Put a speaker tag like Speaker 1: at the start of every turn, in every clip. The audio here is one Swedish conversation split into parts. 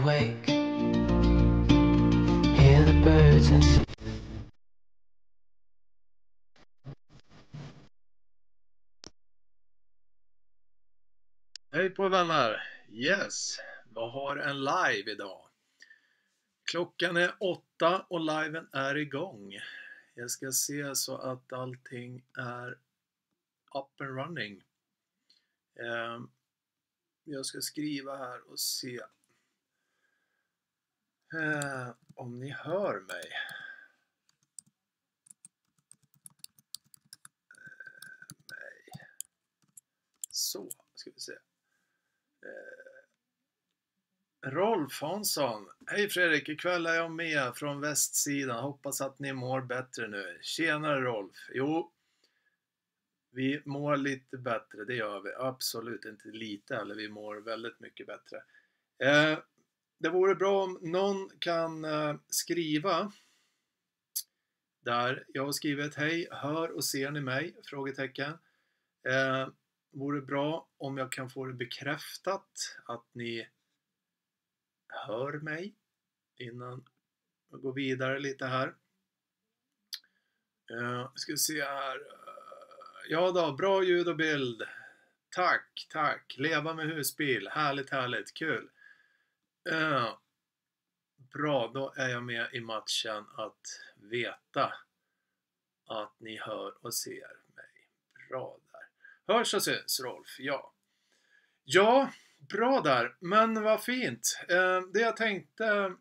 Speaker 1: awake, hear the birds and see.
Speaker 2: Hej på vänner! Yes, vi har en live idag. Klockan är 8 och liven är igång. Jag ska se så att allting är up and running. Jag ska skriva här och se om ni hör mig. Så, ska vi se. Rolf Hansson. Hej Fredrik, ikväll är jag med från västsidan. Hoppas att ni mår bättre nu. Tjenare Rolf. Jo, vi mår lite bättre, det gör vi. Absolut inte lite, eller vi mår väldigt mycket bättre. Det vore bra om någon kan skriva där. Jag har skrivit hej, hör och ser ni mig? Frågetecken. Vore bra om jag kan få det bekräftat att ni hör mig innan jag går vidare lite här. Ska se här. Ja då, bra ljud och bild. Tack. Leva med husbil. Härligt, kul. Bra, då är jag med i matchen att veta att ni hör och ser mig. Bra där. Hörs och syns, Rolf. Ja, bra där. Men vad fint. Det jag tänkte,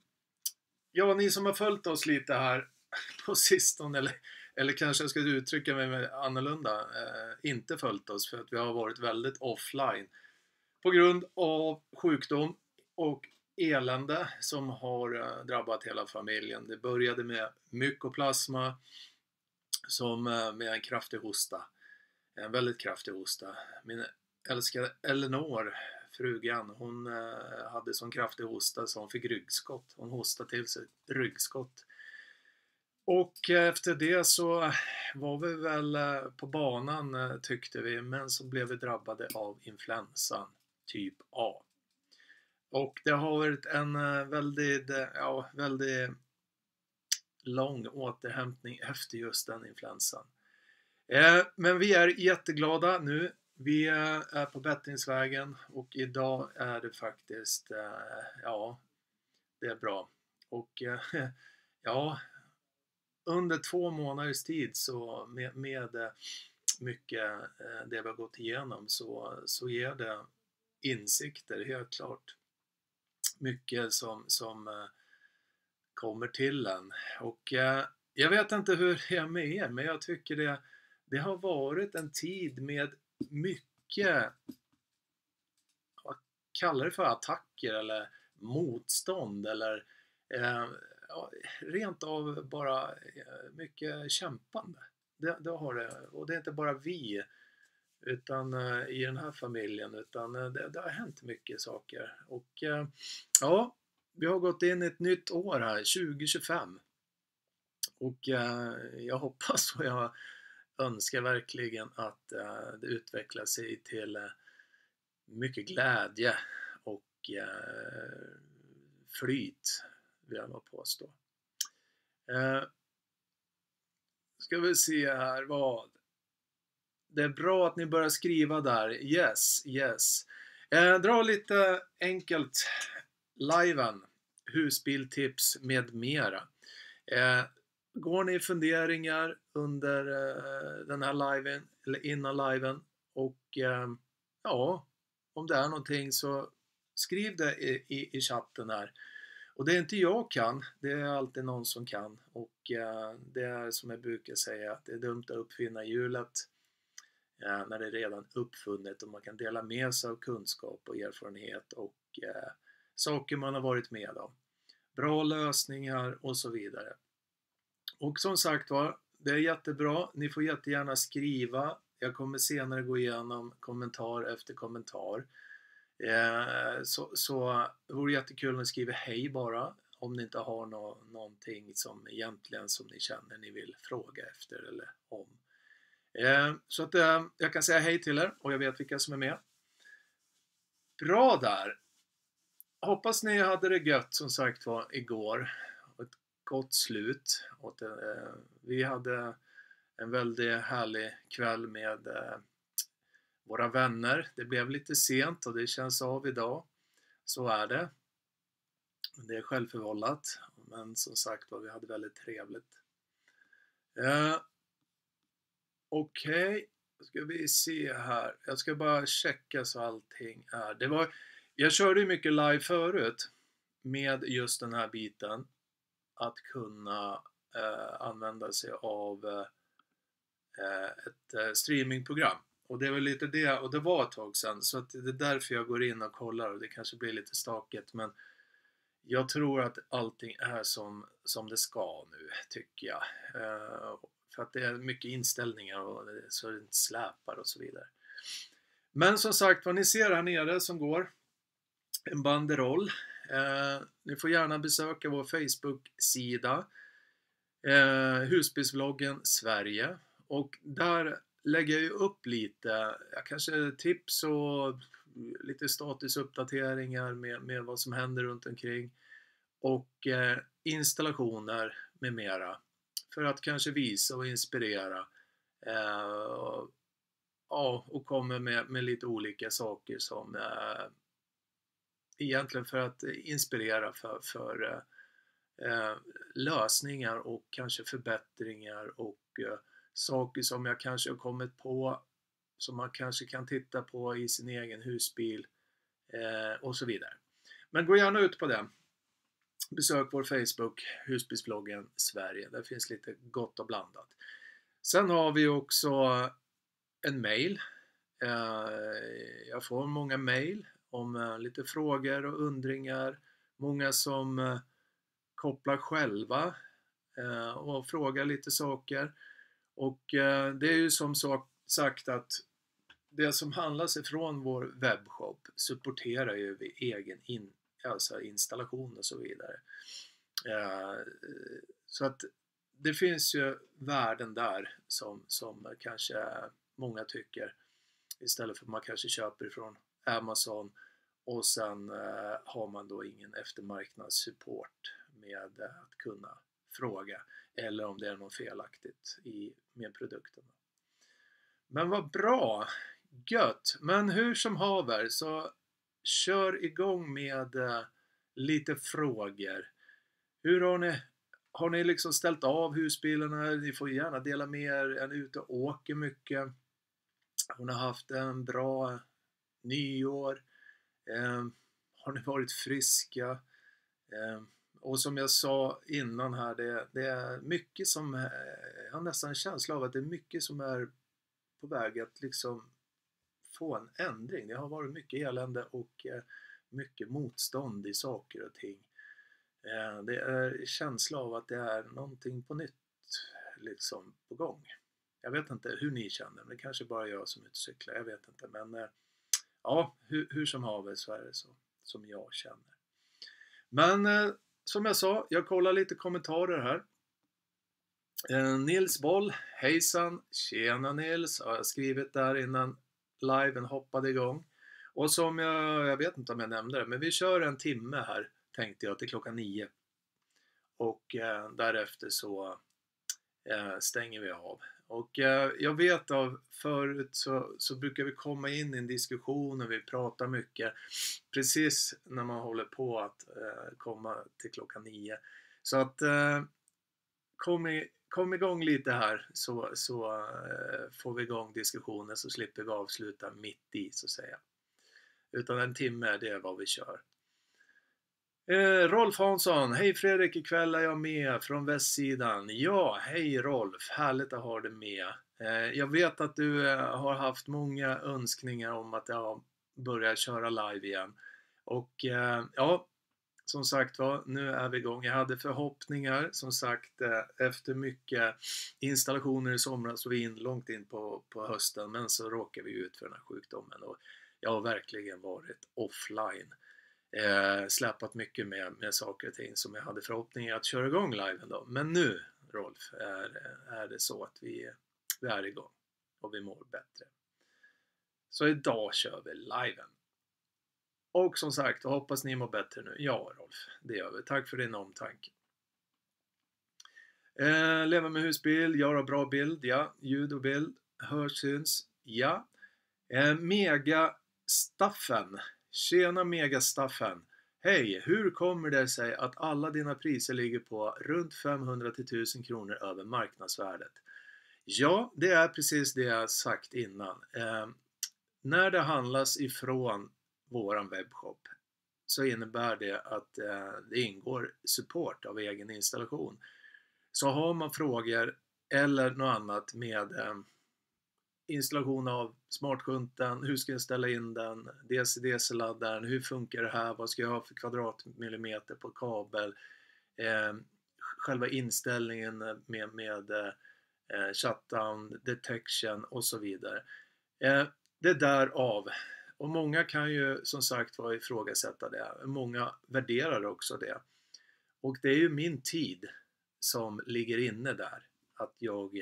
Speaker 2: ja, ni som har följt oss lite här på sistone, eller kanske jag ska uttrycka mig annorlunda, inte följt oss för att vi har varit väldigt offline på grund av sjukdom och elände som har drabbat hela familjen. Det började med mykoplasma som med en kraftig hosta. En väldigt kraftig hosta. Min älskade Eleanor, frugan, hon hade sån kraftig hosta så hon fick ryggskott. Hon hostade till sig ryggskott. Och efter det så var vi väl på banan tyckte vi, men så blev vi drabbade av influensan typ A. Och det har varit en väldigt lång återhämtning efter just den influensan. Men vi är jätteglada nu. Vi är på bättringsvägen och idag är det faktiskt, det är bra. Och under 2 månaders tid så med mycket det vi har gått igenom så ger det insikter, helt klart. Mycket som kommer till en. Och jag vet inte hur det är med er, men jag tycker det har varit en tid med mycket, vad kallar det för, attacker eller motstånd eller rent av bara mycket kämpande. Det har det, och det är inte bara vi utan i den här familjen, utan det har hänt mycket saker. Och vi har gått in i ett nytt år här, 2025. Och jag hoppas och jag önskar verkligen att det utvecklar sig till mycket glädje och flyt, vill jag nog påstå. Ska vi se här vad. Det är bra att ni börjar skriva där. Yes. Dra lite enkelt liven, husbiltips med mera. Går ni funderingar under den här liven eller innan liven, och om det är någonting så skriv det i chatten här. Och det är inte jag kan, det är alltid någon som kan, och det är som jag brukar säga, att det är dumt att uppfinna hjulet när det är redan uppfunnet, och man kan dela med sig av kunskap och erfarenhet och saker man har varit med om, bra lösningar och så vidare. Och som sagt var, det är jättebra, ni får jättegärna skriva. Jag kommer senare gå igenom kommentar efter kommentar. Så det vore jättekul om ni skriver hej bara, om ni inte har någonting som egentligen som ni känner ni vill fråga efter eller om. Så att jag kan säga hej till er och jag vet vilka som är med. Bra där! hoppas ni hade det gött som sagt var igår. Och ett gott slut. Och vi hade en väldigt härlig kväll med våra vänner. Det blev lite sent och det känns av idag. Så är det. Det är självförvållat. Men som sagt var, vi hade väldigt trevligt. Okej. Ska vi se här. Jag ska bara checka så allting är. Jag körde ju mycket live förut med just den här biten. Att kunna använda sig av ett streamingprogram. Och det var lite det, och det var ett tag sedan. Så att det är därför jag går in och kollar, och det kanske blir lite stakigt. Men jag tror att allting är som det ska nu, tycker jag. För att det är mycket inställningar och så det inte släpar och så vidare. Men som sagt, vad ni ser här nere som går, en banderoll. Ni får gärna besöka vår Facebook-sida, Husbilsvloggen Sverige. Och där lägger jag ju upp lite, kanske tips och lite statusuppdateringar med vad som händer runt omkring. Och installationer med mera. För att kanske visa och inspirera. Och kommer med lite olika saker som egentligen för att inspirera för lösningar och kanske förbättringar och saker som jag kanske har kommit på som man kanske kan titta på i sin egen husbil och så vidare. Men gå gärna ut på det. Besök vår Facebook, Husbilsvloggen Sverige. Där finns lite gott och blandat. Sen har vi också en mail. Jag får många mail om lite frågor och undringar. Många som kopplar själva och frågar lite saker. Och det är ju som sagt att det som handlas ifrån vår webbshop supporterar ju vi egen installation och så vidare. Så att det finns ju värden där som kanske många tycker, istället för att man kanske köper från Amazon och sen har man då ingen eftermarknadssupport med att kunna fråga eller om det är något felaktigt med produkten. Men vad bra, gött. Men hur som haver, så kör igång med lite frågor. Hur har ni liksom ställt av husbilarna? Ni får gärna dela med er. Är ni ute och åker mycket? Har ni haft en bra nyår? Har ni varit friska? Och som jag sa innan här, det är mycket som, jag har nästan en känsla av att det är mycket som är på väg att liksom få en ändring. Det har varit mycket elände och mycket motstånd i saker och ting. Det är en känsla av att det är någonting på nytt liksom på gång. Jag vet inte hur ni känner, men det kanske bara jag som utcyklar, jag vet inte. Men ja, hur som haver så är det så som jag känner. Men som jag sa, jag kollar lite kommentarer här. Nils Boll, hejsan, tjena Nils, har jag skrivit där innan liven hoppade igång. Och som jag vet inte om jag nämnde det, men vi kör en timme här, tänkte jag, till klockan 9. Och därefter så stänger vi av. Och jag vet av förut så brukar vi komma in i en diskussion och vi pratar mycket precis när man håller på att komma till klockan 9. Så att kom igång lite här så får vi igång diskussionen, så slipper vi avsluta mitt i, så att säga. Utan en timme, det är vad vi kör. Rolf Hansson, hej Fredrik, ikväll är jag med från västsidan. Ja, hej Rolf, härligt att ha dig med. Jag vet att du har haft många önskningar om att jag börjar köra live igen. Och ja, som sagt var, nu är vi igång. Jag hade förhoppningar, som sagt, efter mycket installationer i somras så vi in långt in på hösten, men så råkade vi ut för den här sjukdomen och jag har verkligen varit offline. Släpat mycket med saker och ting som jag hade förhoppningar att köra igång liven då. Men nu, Rolf, är det så att vi är igång och vi mår bättre. Så idag kör vi liven. Och som sagt, hoppas ni mår bättre nu. Ja, Rolf, det gör vi. Tack för din omtanke. Leva med husbild, göra bra bild, ja. Ljud och bild, hörsyns, ja. Megastaffen. Tjena Megastaffen. Hej, hur kommer det sig att alla dina priser ligger på runt 500 till 1000 kronor över marknadsvärdet? Ja, det är precis det jag sagt innan. När det handlas ifrån våran webbshop så innebär det att det ingår support av egen installation. Så har man frågor eller något annat med installation av smartskjunten, hur ska jag ställa in den, DC-DC-laddaren, hur funkar det här, vad ska jag ha för kvadratmillimeter på kabel, själva inställningen med shutdown, detection och så vidare. Det därav, och många kan ju som sagt vara ifrågasätta det, många värderar också det. Och det är ju min tid som ligger inne där. Att jag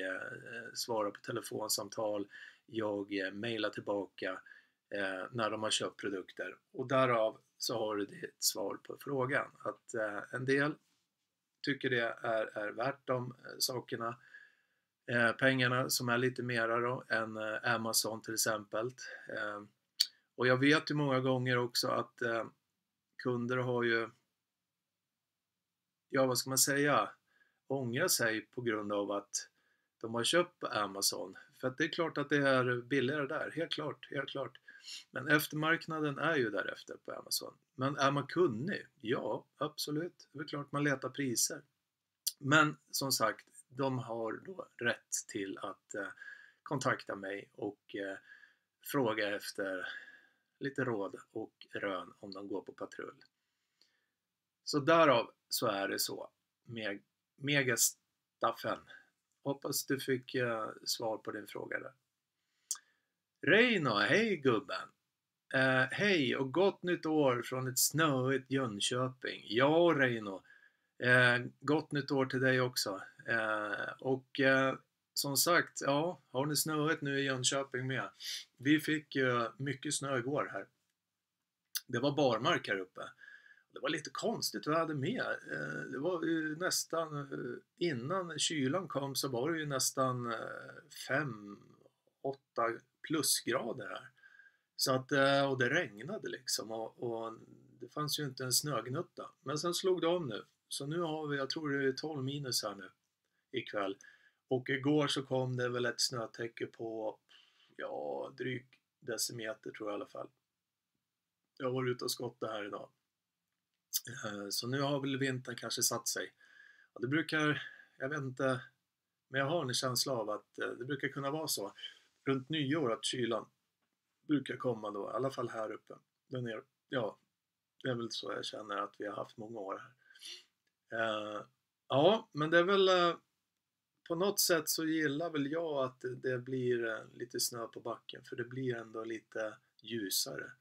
Speaker 2: svarar på telefonsamtal, jag mejlar tillbaka när de har köpt produkter. Och därav så har du ditt svar på frågan. Att en del tycker det är värt de sakerna. Pengarna som är lite mera då än Amazon till exempel. Och jag vet ju många gånger också att kunder har ju, ja vad ska man säga, ångrar sig på grund av att de har köpt på Amazon. För att det är klart att det är billigare där, helt klart. Men eftermarknaden är ju därefter på Amazon. Men är man kunnig? Ja, absolut. Det är klart man letar priser. Men som sagt, de har då rätt till att kontakta mig och fråga efter lite råd och rön om de går på patrull. Så därav så är det så. Megastaffen. Hoppas du fick svar på din fråga där. Reino, hej gubben. Hej och gott nytt år från ett snöigt Jönköping. Ja Reino, gott nytt år till dig också. Som sagt, ja, har ni snöigt nu i Jönköping med? Vi fick mycket snö igår här. Det var barmark här uppe. Det var lite konstigt vad jag hade med. Det var ju nästan, innan kylan kom så var det ju nästan 5-8 plusgrader här. Så att, och det regnade liksom och det fanns ju inte en snögnutta. Men sen slog det om nu. Så nu har vi, jag tror det är 12 minus här nu ikväll. Och igår så kom det väl ett snötäcke på, ja, dryg decimeter tror jag i alla fall. Jag var ute och skottade här idag. Så nu har väl vintern kanske satt sig. Och det brukar, jag vet inte, men jag har en känsla av att det brukar kunna vara så runt nyår att kylan brukar komma då, i alla fall här uppe. Ja, det är väl så jag känner att vi har haft många år här. Ja, men det är väl på något sätt så gillar väl jag att det blir lite snö på backen, för det blir ändå lite ljusare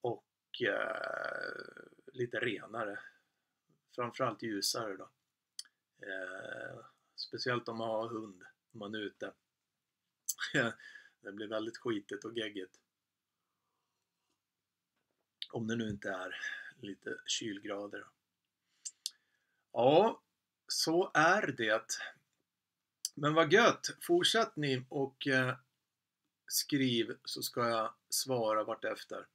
Speaker 2: och lite renare, framförallt ljusare då, speciellt om man har hund, om man är ute. Det blir väldigt skitigt och geggigt om det nu inte är lite kylgrader. Ja, så är det. Men vad gött, fortsätt ni och skriv så ska jag svara vart efter.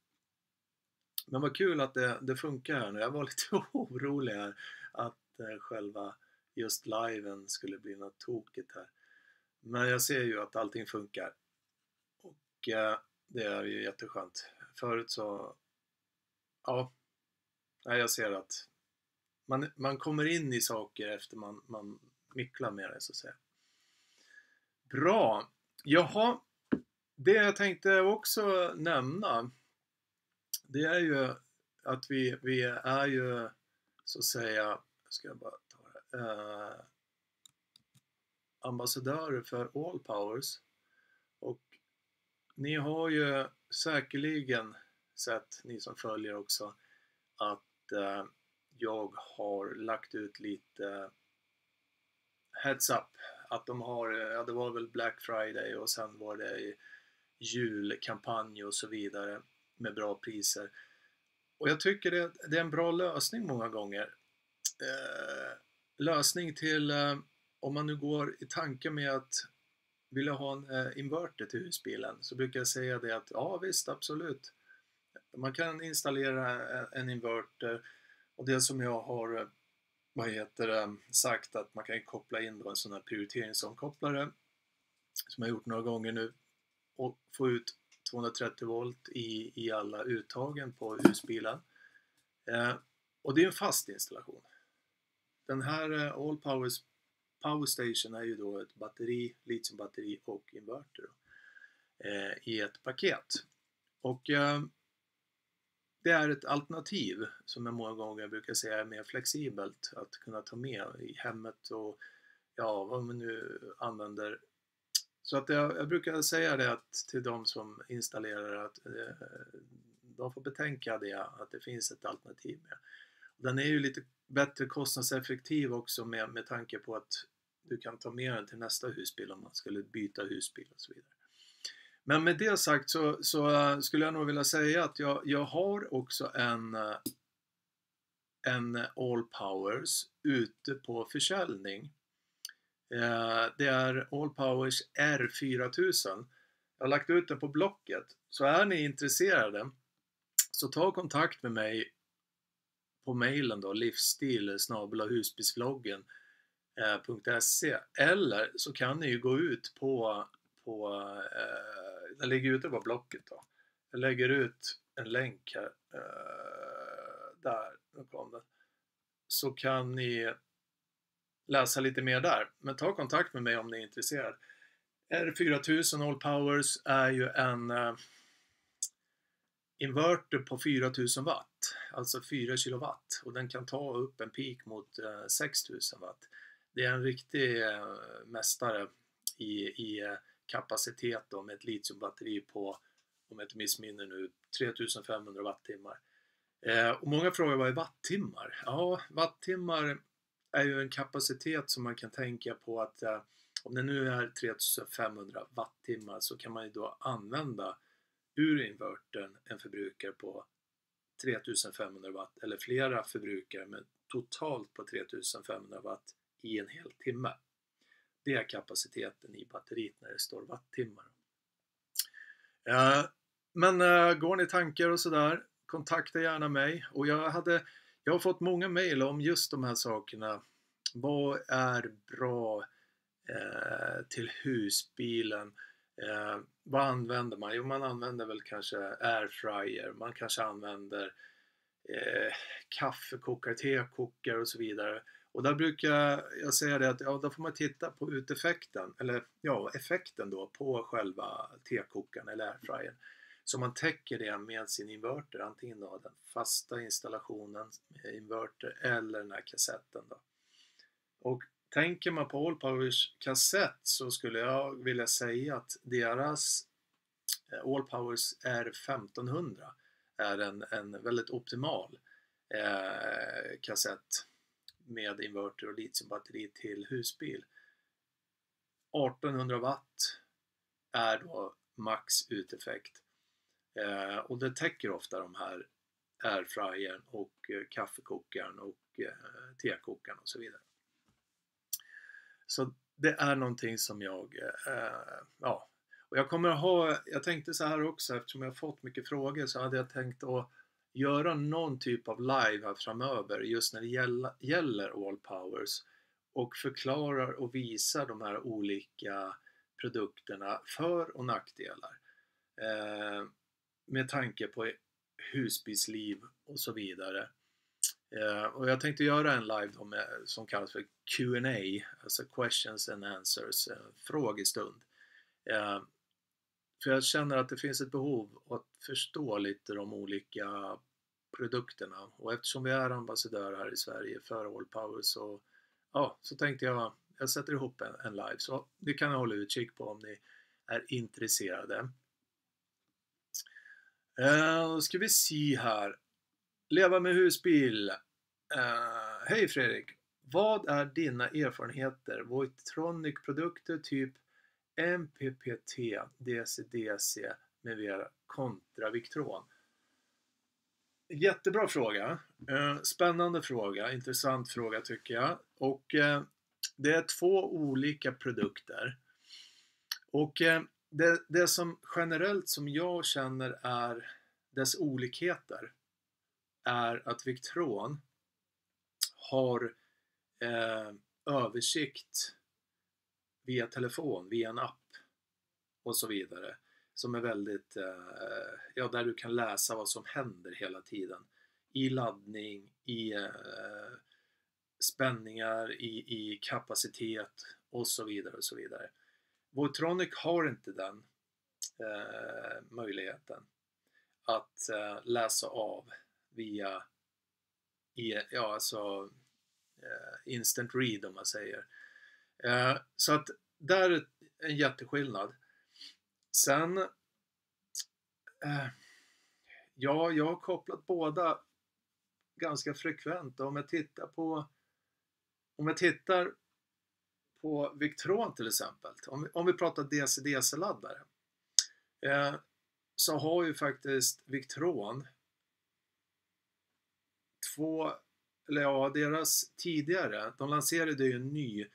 Speaker 2: Men vad kul att det funkar här nu. Jag var lite orolig här att själva just liven skulle bli något tokigt här. Men jag ser ju att allting funkar. Och det är ju jätteskönt. Förut så, ja, jag ser att man kommer in i saker efter man micklar med det så att säga. Bra. Jaha, det jag tänkte också nämna, det är ju att vi är ju så att säga, ska jag bara ta det, ambassadörer för All Powers. Och ni har ju säkerligen sett, ni som följer också, att jag har lagt ut lite heads up att de har, ja det var väl Black Friday och sen var det julkampanj och så vidare med bra priser. Och jag tycker det är en bra lösning många gånger. Lösning till om man nu går i tanke med att vilja ha en inverter till husbilen, så brukar jag säga det att ja visst, absolut. Man kan installera en inverter, och det som jag har sagt, att man kan koppla in då en sån här prioriteringsomkopplare som jag har gjort några gånger nu och få ut 230 volt i alla uttagen på husbilen. Och det är en fast installation. Den här All Power Station är ju då ett batteri, litiumbatteri och inverter i ett paket. Och det är ett alternativ som jag många gånger brukar säga är mer flexibelt att kunna ta med i hemmet och ja, vad man nu använder. Så att jag brukar säga det till de som installerar att de får betänka det, att det finns ett alternativ med. Den är ju lite bättre kostnadseffektiv också med tanke på att du kan ta med den till nästa husbil om man skulle byta husbil och så vidare. Men med det sagt så skulle jag nog vilja säga att jag har också en All Powers ute på försäljning. Det är All Powers R4000. Jag har lagt ut den på Blocket. Så är ni intresserade så ta kontakt med mig på mejlen då, livsstil@husbilsvloggen.se, eller så kan ni ju gå ut på den ligger ute på Blocket då. Jag lägger ut en länk här där, nu kom det. Så kan ni läsa lite mer där, men ta kontakt med mig om ni är intresserad. R4000 All Powers är ju en inverter på 4000 watt, alltså 4 kilowatt, och den kan ta upp en peak mot 6000 watt. Det är en riktig mästare i kapacitet då, med ett litiumbatteri på, om jag inte missminner nu, 3500 wattimmar. Och många frågar vad är wattimmar? Ja, wattimmar är ju en kapacitet som man kan tänka på att om det nu är 3500 wattimmar så kan man ju då använda ur invertern en förbrukare på 3500 watt eller flera förbrukare med totalt på 3500 watt i en hel timme. Det är kapaciteten i batteriet när det står wattimmar. Men går ni tankar och sådär, kontakta gärna mig. Och jag har fått många mejl om just de här sakerna. Vad är bra till husbilen? Vad använder man? Jo, man använder väl kanske airfryer. Man kanske använder kaffekokare, tekokare och så vidare. Och där brukar jag säga det att ja, då får man titta på uteffekten, eller ja, effekten då på själva tekokaren eller airfryern. Så man täcker det med sin inverter, antingen då den fasta installationen med inverter eller den här kassetten då. Och tänker man på All Powers kassett så skulle jag vilja säga att deras All Powers R1500 är en väldigt optimal kassett med inverter och litiumbatteri till husbil. 1800 watt är då max uteffekt. Och det täcker ofta de här airfryern och kaffekokaren och tekokaren och så vidare. Så det är någonting som jag och jag tänkte så här också, eftersom jag har fått mycket frågor så hade jag tänkt att göra någon typ av live här framöver just när det gäller All Powers och förklarar och visar de här olika produkterna för- och nackdelar med tanke på husbilsliv och så vidare. Och jag tänkte göra en live då som kallas för Q&A, alltså questions and answers, frågestund. För jag känner att det finns ett behov att förstå lite de olika produkterna, och eftersom vi är ambassadör här i Sverige för All Power så tänkte jag sätter ihop en live, så det kan jag hålla utkik på om ni är intresserade. Ska vi se här. Leva med husbil. Hej Fredrik. Vad är dina erfarenheter? Voitronic-produkter typ MPPT, DC-DC med mera kontra Victron? Jättebra fråga. Spännande fråga, intressant fråga tycker jag. Och det är två olika produkter. Och det som generellt som jag känner är dess olikheter är att Victron har översikt via telefon, via en app och så vidare. Som är väldigt, ja, där du kan läsa vad som händer hela tiden. I laddning, i spänningar, i kapacitet och så vidare och så vidare. Voitronic har inte den möjligheten att läsa av via alltså instant read om man säger. Så att där är en jätteskillnad. Sen ja, jag har kopplat båda ganska frekvent. Om jag tittar på Victron till exempel, om vi pratar DC-DC-laddare, så har ju faktiskt Victron deras tidigare, de lanserade ju en ny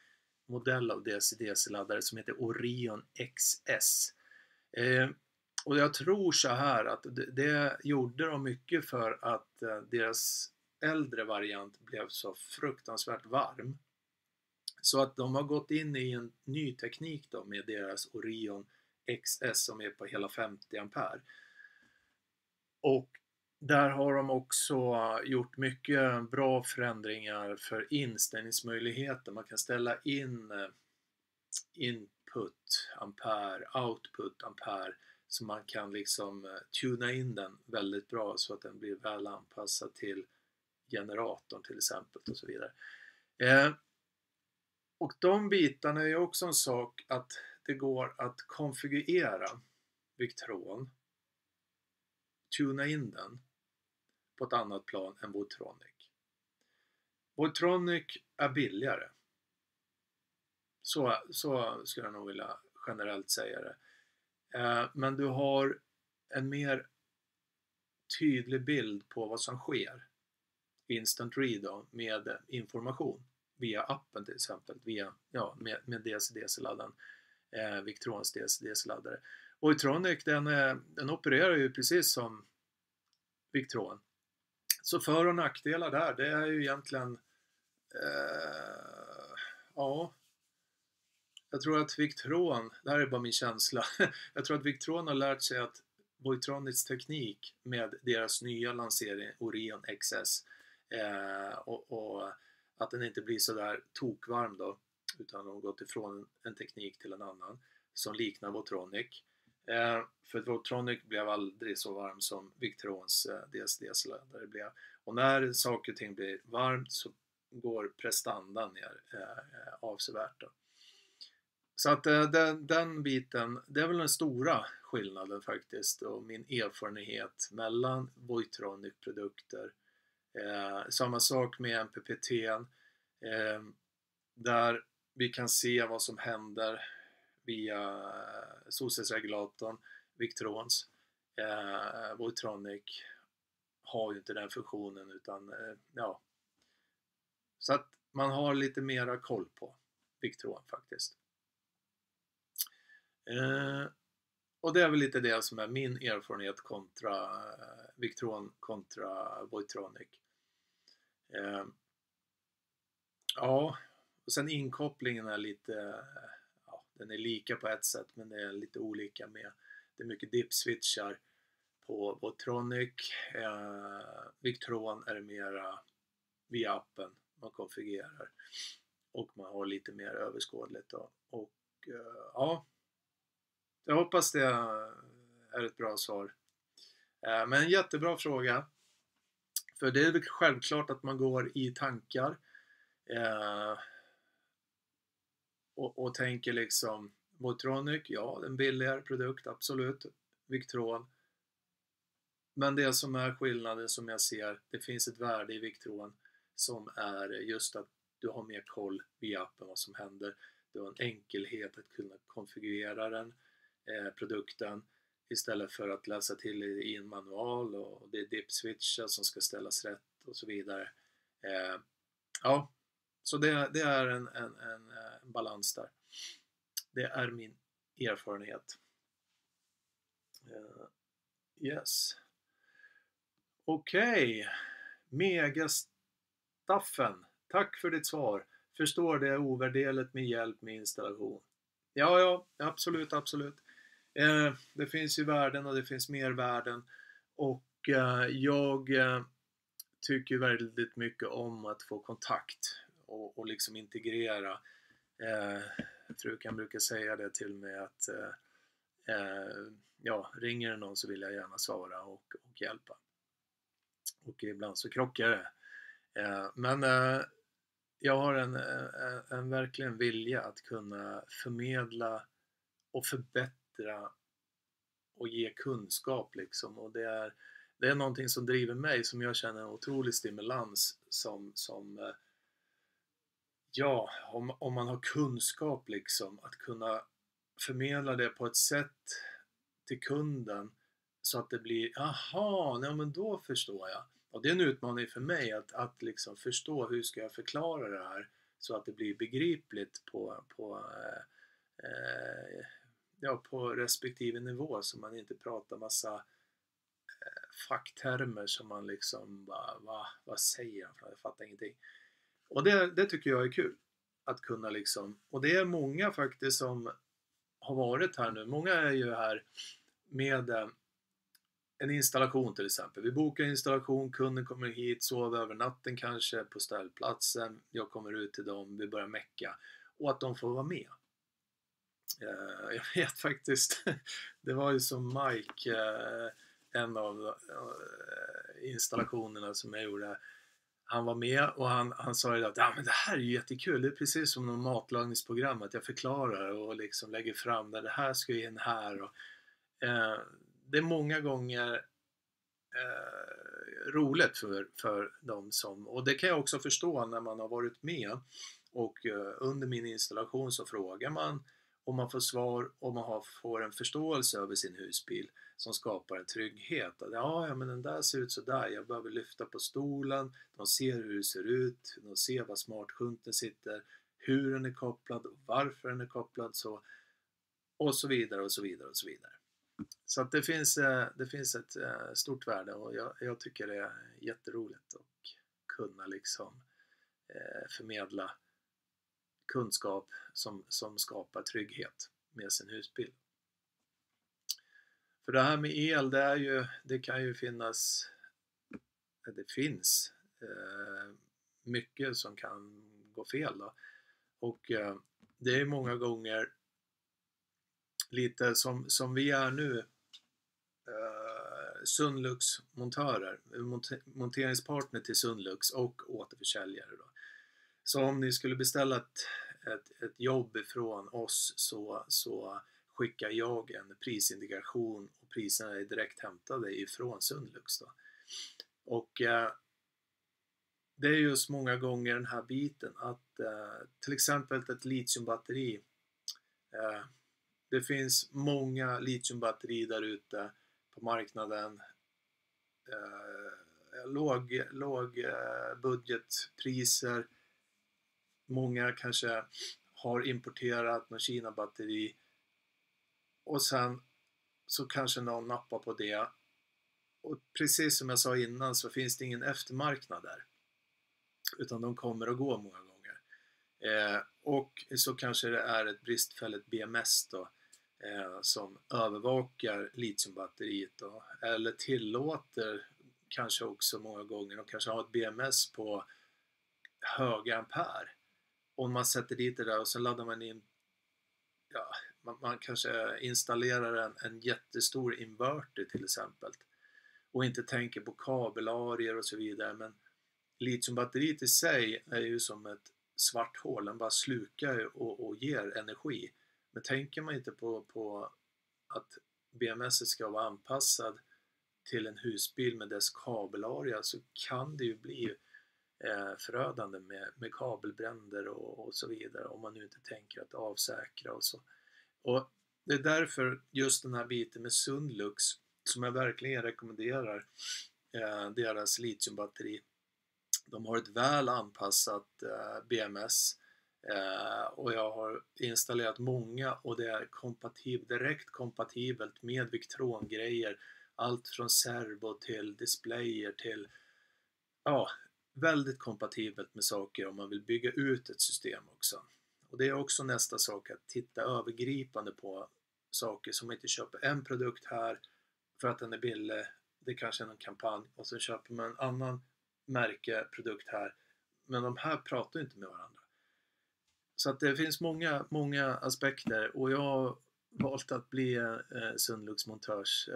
Speaker 2: modell av DC-DC-laddare som heter Orion XS. Och jag tror så här att det gjorde de mycket för att deras äldre variant blev så fruktansvärt varm. Så att de har gått in i en ny teknik då med deras Orion XS som är på hela 50 ampere. Och där har de också gjort mycket bra förändringar för inställningsmöjligheter. Man kan ställa in input ampere, output ampere, så man kan liksom tuna in den väldigt bra så att den blir väl anpassad till generatorn till exempel och så vidare. Och de bitarna är också en sak att det går att konfigurera Victron, tuna in den på ett annat plan än Voitronic. Voitronic är billigare. Så skulle jag nog vilja generellt säga det. Men du har en mer tydlig bild på vad som sker. Instant read då, med information via appen till exempel, med DC-DC-laddaren, Victrons DC-DC-laddare. Voitronic den opererar ju precis som Victron. Så för- och nackdelar där, det är ju egentligen jag tror att Victron, det här är bara min känsla, jag tror att Victron har lärt sig att Voitronics teknik med deras nya lansering Orion XS och att den inte blir så där tokvarm då, utan de har gått ifrån en teknik till en annan som liknar Voitronic. För Voitronic blev aldrig så varm som Victrons DC-DC-laddare blev. Och när saker och ting blir varmt så går prestandan ner avsevärt då. Så att den biten, det är väl den stora skillnaden faktiskt, och min erfarenhet mellan Voitronic-produkter. Samma sak med MPPT, där vi kan se vad som händer via solcellsregulatorn, Victrons. Voitronic har ju inte den funktionen, utan så att man har lite mera koll på Victron faktiskt. Och det är väl lite det som är min erfarenhet kontra Victron kontra Voitronic. Och sen inkopplingen är lite, den är lika på ett sätt, men det är lite olika med, det är mycket dip-switchar på Voitronic. Victron är det mera via appen man konfigurerar och man har lite mer överskådligt då. Och jag hoppas det är ett bra svar. Men en jättebra fråga. För det är väl självklart att man går i tankar och tänker liksom Voitronic, ja, en billigare produkt, absolut. Victron. Men det som är skillnaden som jag ser, det finns ett värde i Victron som är just att du har mer koll via appen vad som händer. Du har en enkelhet att kunna konfigurera den, produkten. istället för att läsa till i en manual, och det är dip-switchar som ska ställas rätt och så vidare. Ja, så det är en balans där. Det är min erfarenhet. Yes. Okej. Megastaffen. Tack för ditt svar. Förstår det är ovärderligt med hjälp med installation. Ja, absolut. Det finns ju värden och det finns mer värden. Och jag tycker väldigt mycket om att få kontakt och liksom integrera. Frukan brukar säga det till mig att ringer det någon så vill jag gärna svara och hjälpa. Och ibland så krockar det. Men jag har en verkligen vilja att kunna förmedla och förbättra och ge kunskap liksom. Och det är någonting som driver mig, som jag känner en otrolig stimulans om man har kunskap liksom, att kunna förmedla det på ett sätt till kunden så att det blir, men då förstår jag. Och det är en utmaning för mig att liksom förstå hur ska jag förklara det här så att det blir begripligt på respektive nivå, så man inte pratar massa facktermer som man liksom bara, vad säger han? Jag fattar ingenting. Och det tycker jag är kul att kunna liksom, och det är många faktiskt som har varit här nu. Många är ju här med en installation till exempel. Vi bokar installation, kunden kommer hit, sover över natten kanske på ställplatsen. Jag kommer ut till dem, vi börjar mecka. Och att de får vara med. Jag vet faktiskt, det var ju som Mike, en av installationerna som jag gjorde. Han var med och han sa ju att men det här är ju jättekul. Det är precis som någon matlagningsprogram, att jag förklarar och liksom lägger fram där det här ska in här. Och, det är många gånger roligt för dem som, och det kan jag också förstå när man har varit med och under min installation så frågar man och man får svar och man får en förståelse över sin husbil som skapar en trygghet. Att, men den där ser ut så där, jag behöver lyfta på stolen, de ser hur det ser ut, de ser var smartskjunten sitter, hur den är kopplad, varför den är kopplad så, och så vidare och så vidare och så vidare. Så att det finns ett stort värde, och jag tycker det är jätteroligt att kunna liksom förmedla kunskap som skapar trygghet med sin husbil. För det här med el, det kan ju finnas, det finns mycket som kan gå fel då. Och det är många gånger lite som vi är nu, Sunlux-montörer, monteringspartner till Sunlux och återförsäljare då. Så om ni skulle beställa ett jobb ifrån oss så skickar jag en prisindikation och priserna är direkt hämtade ifrån Sunlux då. Och det är just många gånger den här biten att till exempel ett litiumbatteri, det finns många litiumbatteri där ute på marknaden, låg budgetpriser. Många kanske har importerat någon Kina-batteri och sen så kanske någon nappar på det. Och precis som jag sa innan så finns det ingen eftermarknad där. Utan de kommer att gå många gånger. Och så kanske det är ett bristfälligt BMS då, som övervakar litiumbatteriet då, eller tillåter kanske också många gånger, de kanske har ett BMS på höga ampere. Och man sätter dit det där och så laddar man in, man kanske installerar en jättestor inverter till exempel och inte tänker på kabelarier och så vidare. Men litiumbatteriet i sig är ju som ett svart hål, den bara slukar och ger energi. Men tänker man inte på att BMS ska vara anpassad till en husbil med dess kabelaria, så kan det ju bli förödande med kabelbränder och så vidare, om man nu inte tänker att avsäkra och så. Och det är därför just den här biten med Sundlux, som jag verkligen rekommenderar, deras litiumbatteri. De har ett väl anpassat BMS och jag har installerat många och det är direkt kompatibelt med Victron-grejer. Allt från servo till displayer till väldigt kompatibelt med saker om man vill bygga ut ett system också. Och det är också nästa sak, att titta övergripande på saker, som inte köper en produkt här för att den är billig, det kanske är någon kampanj, och så köper man en annan märke produkt här, men de här pratar inte med varandra. Så att det finns många aspekter, och jag har valt att bli Sundlux montörs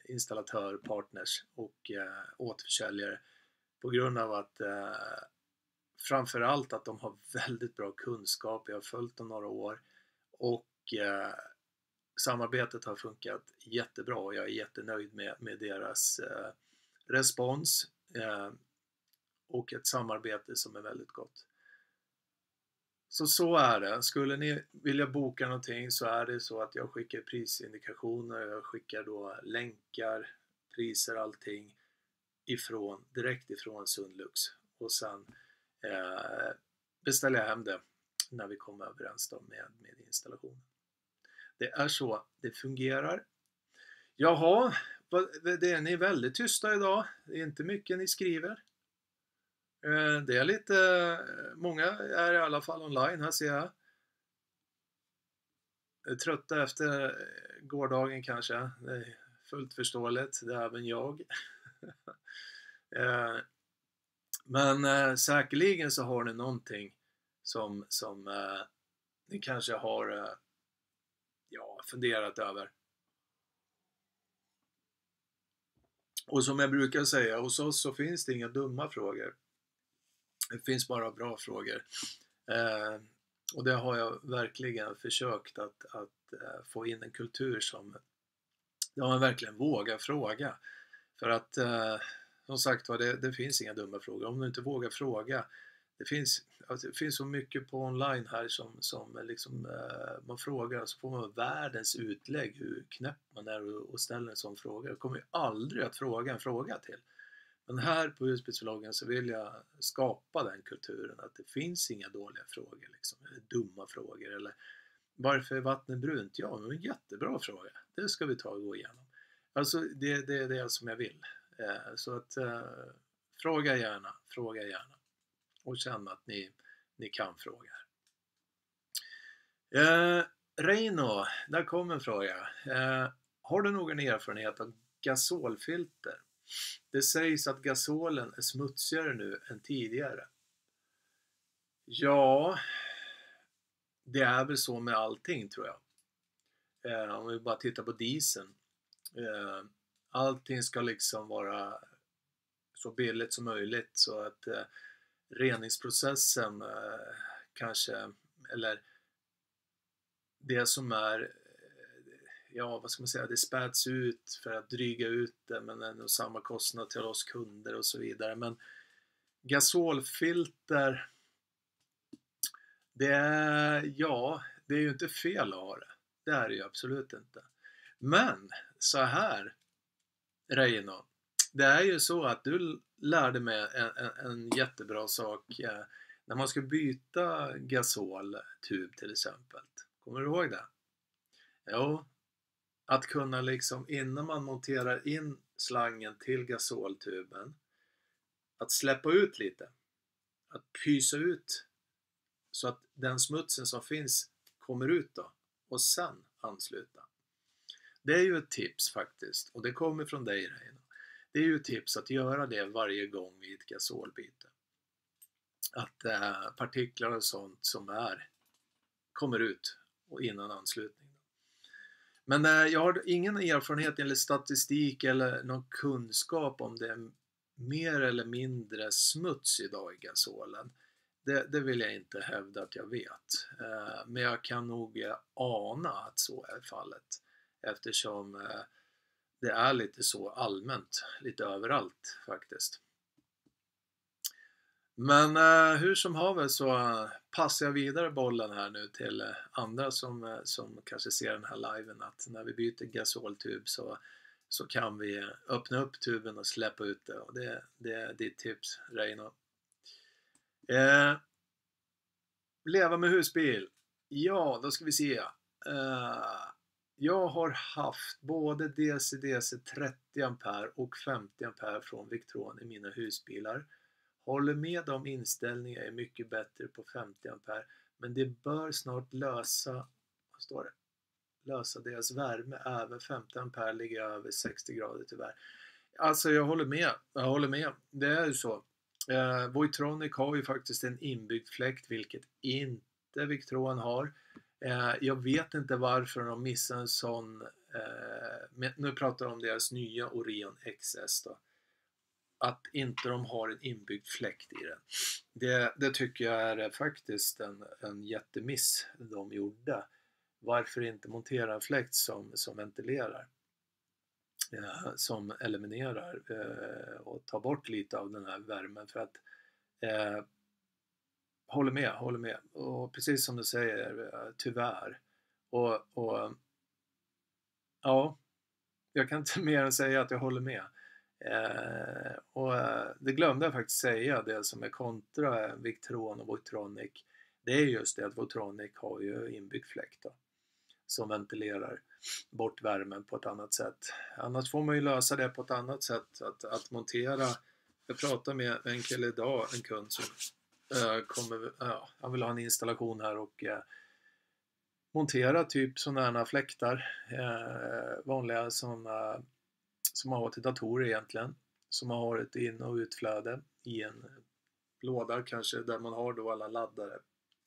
Speaker 2: installatör, partners och återförsäljare på grund av att framförallt att de har väldigt bra kunskap. Jag har följt dem några år och samarbetet har funkat jättebra och jag är jättenöjd med deras respons och ett samarbete som är väldigt gott. Så är det. Skulle ni vilja boka någonting så är det så att jag skickar prisindikationer, jag skickar då länkar, priser, allting direkt ifrån Sundlux, och sen beställer jag hem det när vi kommer överens då med installationen. Det är så det fungerar. Jaha, ni är väldigt tysta idag. Det är inte mycket ni skriver. Det är lite, många är i alla fall online här, ser jag. Trötta efter gårdagen kanske. Det är fullt förståeligt, det är även jag. Men säkerligen så har ni någonting som ni kanske har funderat över. Och som jag brukar säga, hos oss så finns det inga dumma frågor. Det finns bara bra frågor. Och det har jag verkligen försökt att få in en kultur som där man verkligen vågar fråga. För att som sagt det finns inga dumma frågor. Om du inte vågar fråga, det finns så mycket på online här som liksom, man frågar, så får man världens utlägg hur knäpp man är och ställer en sån fråga. Jag kommer ju aldrig att fråga en fråga till. Men här på Husbilsförlagen så vill jag skapa den kulturen att det finns inga dåliga frågor liksom, eller dumma frågor, eller varför är vattnet brunt? Ja, men en jättebra fråga. Det ska vi ta och gå igenom. Alltså det är det som jag vill. Så att fråga gärna och känna att ni kan fråga. Reino, där kommer en fråga. Har du någon erfarenhet av gasolfilter? Det sägs att gasolen är smutsigare nu än tidigare. Ja, det är väl så med allting, tror jag. Om vi bara tittar på dieseln. Allting ska liksom vara så billigt som möjligt, så att reningsprocessen kanske, eller det som är, vad ska man säga, det späds ut för att dryga ut det, men ändå samma kostnad till oss kunder och så vidare. Men gasolfilter, det är ju inte fel att ha det. Det är det ju absolut inte. Men så här, Reino, det är ju så att du lärde mig en jättebra sak när man ska byta gasoltub till exempel. Kommer du ihåg det? Jo, att kunna liksom, innan man monterar in slangen till gasoltuben, att släppa ut lite, att pysa ut så att den smutsen som finns kommer ut då, och sen ansluta. Det är ju ett tips faktiskt, och det kommer från dig, Reino. Det är ju ett tips att göra det varje gång vid ett gasolbyte. Att partiklar och sånt som kommer ut och innan anslutning. Men jag har ingen erfarenhet eller statistik eller någon kunskap om det är mer eller mindre smuts idag i gasolen. Det vill jag inte hävda att jag vet. Men jag kan nog ana att så är fallet. Eftersom det är lite så allmänt, lite överallt faktiskt. Men hur som haver så passar jag vidare bollen här nu till andra som kanske ser den här liven, att när vi byter gasoltub så kan vi öppna upp tuben och släppa ut det, och det är ditt tips, Reino. Leva med husbil. Ja, då ska vi se. Jag har haft både DC-DC 30 ampere och 50 ampere från Victron i mina husbilar. Håller med om inställningar är mycket bättre på 50 ampere, men det bör snart lösa, vad står det? Lösa deras värme. Även 50 ampere ligger över 60 grader tyvärr. Alltså jag håller med. Det är ju så. Voitronic har ju faktiskt en inbyggd fläkt, vilket inte Victron har. Jag vet inte varför de missar en sån. Nu pratar jag om deras nya Orion XS då. Att inte de har en inbyggd fläkt i den. Det tycker jag är faktiskt en jättemiss de gjorde. Varför inte montera en fläkt som ventilerar? Som eliminerar och tar bort lite av den här värmen, för att håller med. Och precis som du säger, tyvärr. Och ja, jag kan inte mer än säga att jag håller med. Och det glömde jag faktiskt säga, det som är kontra Victron och Voitronic. Det är just det att Voitronic har ju inbyggd fläkt då, som ventilerar bort värmen på ett annat sätt. Annars får man ju lösa det på ett annat sätt, att montera. Jag pratade med en kille idag, en kund som han vill ha en installation här och montera typ sådana här fläktar, vanliga sådana som man har till datorer egentligen, som har ett in- och utflöde i en låda kanske, där man har då alla laddare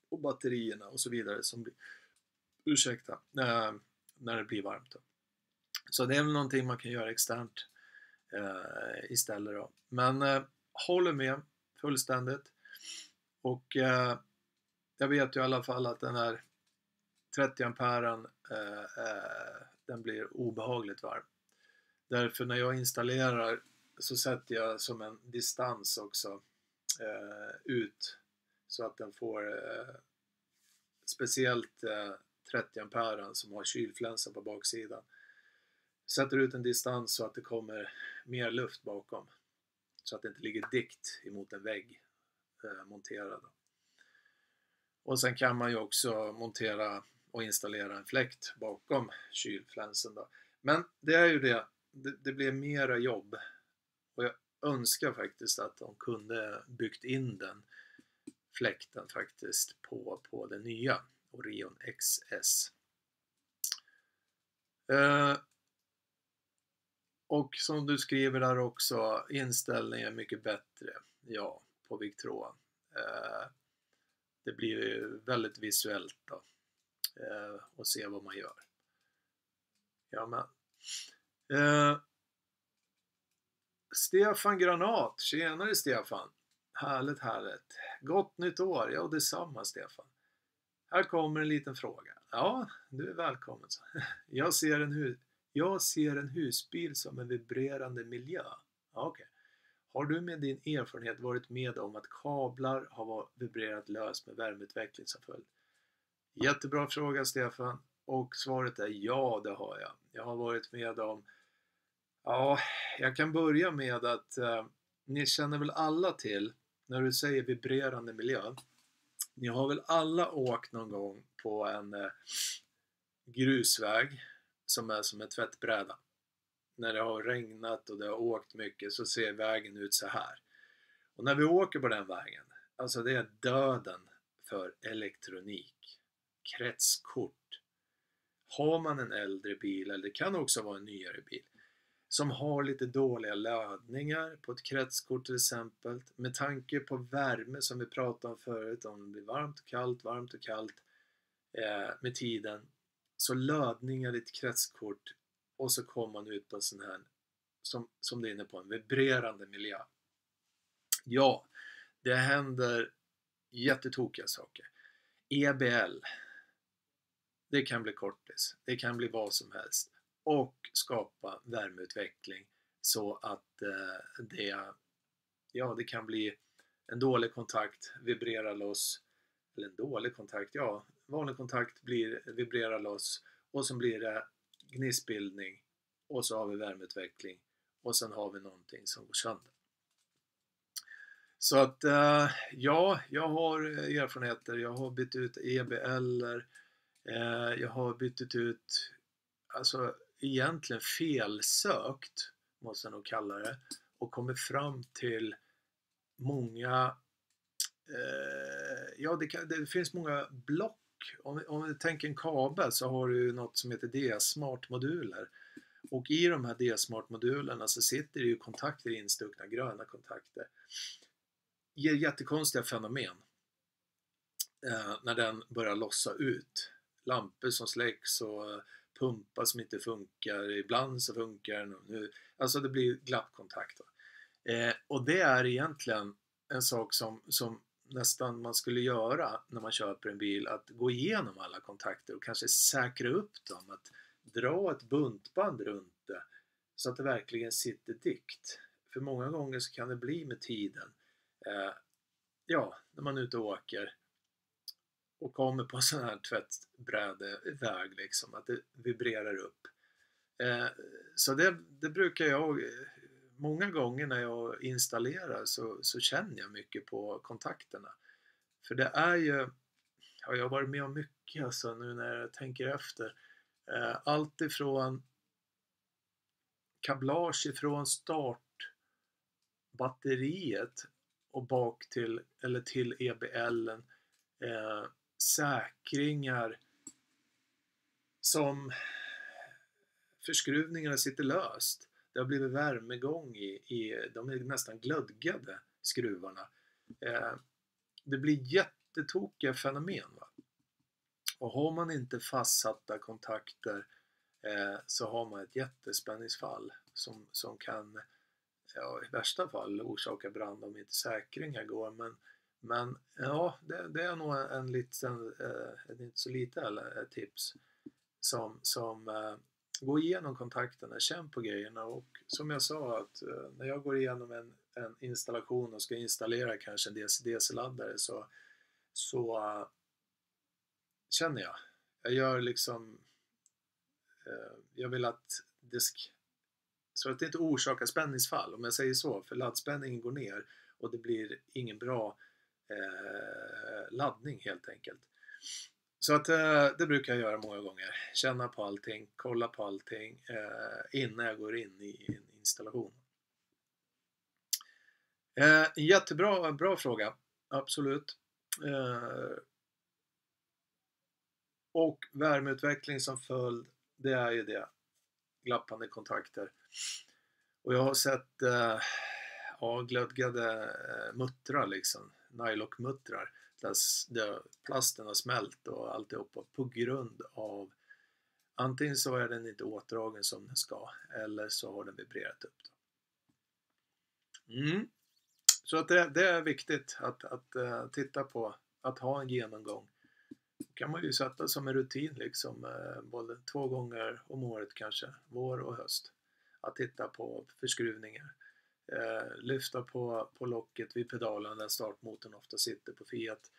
Speaker 2: och batterierna och så vidare som blir, när det blir varmt då. Så det är väl någonting man kan göra externt istället då. Men håller med fullständigt. Och jag vet ju i alla fall att den här 30 amperen den blir obehagligt varm. Därför när jag installerar så sätter jag som en distans också ut, så att den får speciellt 30 amperen som har kylflänsa på baksidan. Sätter ut en distans så att det kommer mer luft bakom, så att det inte ligger dikt emot en vägg monterad. Och sen kan man ju också montera och installera en fläkt bakom kylflänsen då. Men det är ju det blir mera jobb, och jag önskar faktiskt att de kunde byggt in den fläkten faktiskt på den nya Orion XS. Och som du skriver där också, inställningen är mycket bättre, ja, på Victron. Det blir ju väldigt visuellt då, och se vad man gör. Ja, men Stefan Granat, tjenare Stefan, härligt, gott nytt år. Ja, detsamma Stefan. Här kommer en liten fråga. Ja, du är välkommen. Jag ser en husbil som en vibrerande miljö. Ja, okej. Har du med din erfarenhet varit med om att kablar har vibrerat löst med värmeutveckling som följd? Jättebra fråga Stefan, och svaret är ja, det har jag. Jag har varit med om, ja, jag kan börja med att ni känner väl alla till, när du säger vibrerande miljö, ni har väl alla åkt någon gång på en grusväg som är som en tvättbräda. När det har regnat och det har åkt mycket så ser vägen ut så här. Och när vi åker på den vägen, alltså det är döden för elektronik. Kretskort. Har man en äldre bil, eller det kan också vara en nyare bil, som har lite dåliga laddningar på ett kretskort till exempel, med tanke på värme som vi pratade om förut, om det blir varmt och kallt med tiden, så laddningar i ett kretskort, och så kommer man ut på en sån här, som du är inne på, en vibrerande miljö. Ja, det händer jättetokiga saker. EBL, det kan bli kortis, det kan bli vad som helst, och skapa värmeutveckling så att det kan bli En dålig kontakt vibrerar loss, eller en dålig kontakt, ja, vanlig kontakt vibrerar loss och så blir det gnistbildning och så har vi värmeutveckling och sen har vi någonting som går sönder. Så att ja, jag har erfarenheter, jag har bytt ut EBLer, jag har bytt ut, alltså egentligen felsökt måste jag nog kalla det, och kommit fram till många, ja det finns många block. Om vi tänker en kabel så har du något som heter D-smart-moduler. Och i de här D-smart-modulerna så sitter det ju kontakter instuckna, gröna kontakter. Ger jättekonstiga fenomen när den börjar lossa ut. Lampor som släcks och pumpar som inte funkar, ibland så funkar den. Alltså det blir glappkontakt. Och det är egentligen en sak som nästan man skulle göra när man köper en bil, att gå igenom alla kontakter och kanske säkra upp dem, att dra ett buntband runt det så att det verkligen sitter dikt. För många gånger så kan det bli med tiden, ja, när man är ute och åker och kommer på sån här tvättbrädeväg liksom, att det vibrerar upp. Så det brukar jag, många gånger när jag installerar så känner jag mycket på kontakterna. För det är ju, ja, jag har varit med om mycket alltså, nu när jag tänker efter. Allt ifrån kablage ifrån startbatteriet och bak till, eller till EBLen, säkringar som förskruvningarna sitter löst. Det har blivit värmegång de är nästan glödgade skruvarna. Det blir jättetokiga fenomen. Va? Och har man inte fastsatta kontakter så har man ett jättespänningsfall som kan, ja, i värsta fall orsaka brand om inte säkringar går. Men ja, det är nog en liten, inte så lite eller tips som gå igenom kontakterna, känn på grejerna, och som jag sa att när jag går igenom en installation och ska installera kanske en DC-laddare så känner jag gör liksom, jag vill att så att det inte orsakar spänningsfall, om jag säger så, för laddspänningen går ner och det blir ingen bra laddning helt enkelt. Så att det brukar jag göra många gånger. Känna på allting, kolla på allting innan jag går in i en installation. Bra fråga, absolut. Och värmeutveckling som följd, det är ju det. Glappande kontakter. Och jag har sett glödgade muttrar liksom, nylonmuttrar. Där plasten har smält och alltihopa på grund av antingen så är den inte åtdragen som den ska, eller så har den vibrerat upp. Så att det är viktigt att titta på, att ha en genomgång. Det kan man ju sätta som en rutin liksom, både 2 gånger om året kanske, vår och höst, att titta på förskruvningar. Lyfta på locket vid pedalen där startmotorn ofta sitter på Fiat.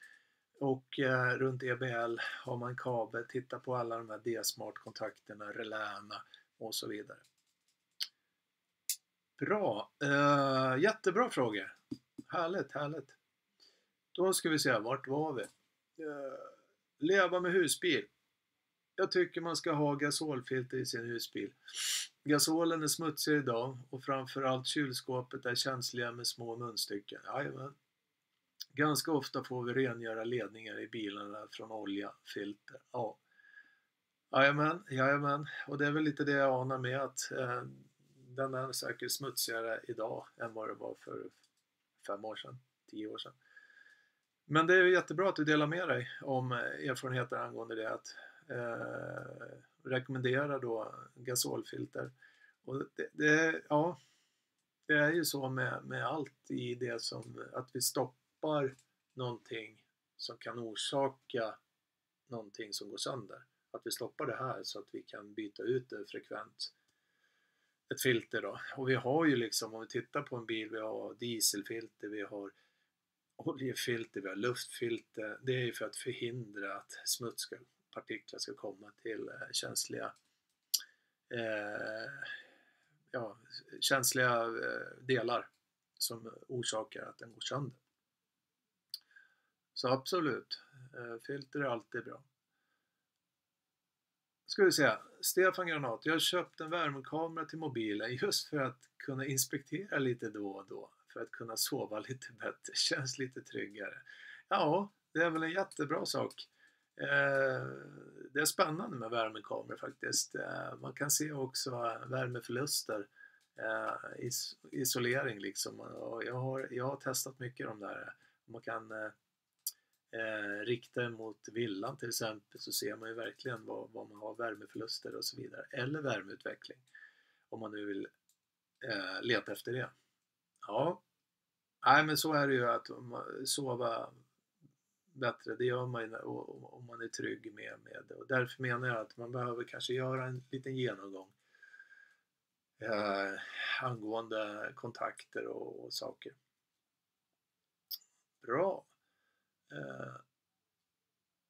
Speaker 2: Och runt EBL har man kabel, titta på alla de här D-smart-kontakterna, reläna och så vidare. Bra, jättebra frågor. Härligt. Då ska vi se, vart var vi? Leva med husbil. Jag tycker man ska ha gasolfilter i sin husbil. Gasolen är smutsig idag och framförallt kylskåpet är känsliga med små munstycken. Jajamän. Ganska ofta får vi rengöra ledningar i bilarna från olja, filter. Ja. Jajamän. Och det är väl lite det jag anar med att den är säkert smutsigare idag än vad det var för 5 år sedan, 10 år sedan. Men det är jättebra att du delar med dig om erfarenheter angående det, att rekommendera då gasolfilter. Och det är ju så med allt i det, som att vi stoppar någonting som kan orsaka någonting som går sönder. Att vi stoppar det här så att vi kan byta ut det frekvent. Ett filter då. Och vi har ju liksom, om vi tittar på en bil, vi har dieselfilter, vi har oljefilter, vi har luftfilter. Det är ju för att förhindra att partiklar ska komma till känsliga delar som orsakar att den går sönder. Så absolut, filter är alltid bra. Ska vi se, Stefan Granat, jag har köpt en värmekamera till mobilen just för att kunna inspektera lite då och då. För att kunna sova lite bättre, känns lite tryggare. Ja, det är väl en jättebra sak. Det är spännande med värmekameror faktiskt. Man kan se också värmeförluster, isolering liksom. Och jag har testat mycket de där. Man kan rikta mot villan till exempel, så ser man ju verkligen vad man har värmeförluster och så vidare. Eller värmeutveckling, om man nu vill leta efter det. Ja, nej men så är det ju, att sova bättre, det gör man om man är trygg med det. Och därför menar jag att man behöver kanske göra en liten genomgång angående kontakter och saker. Bra.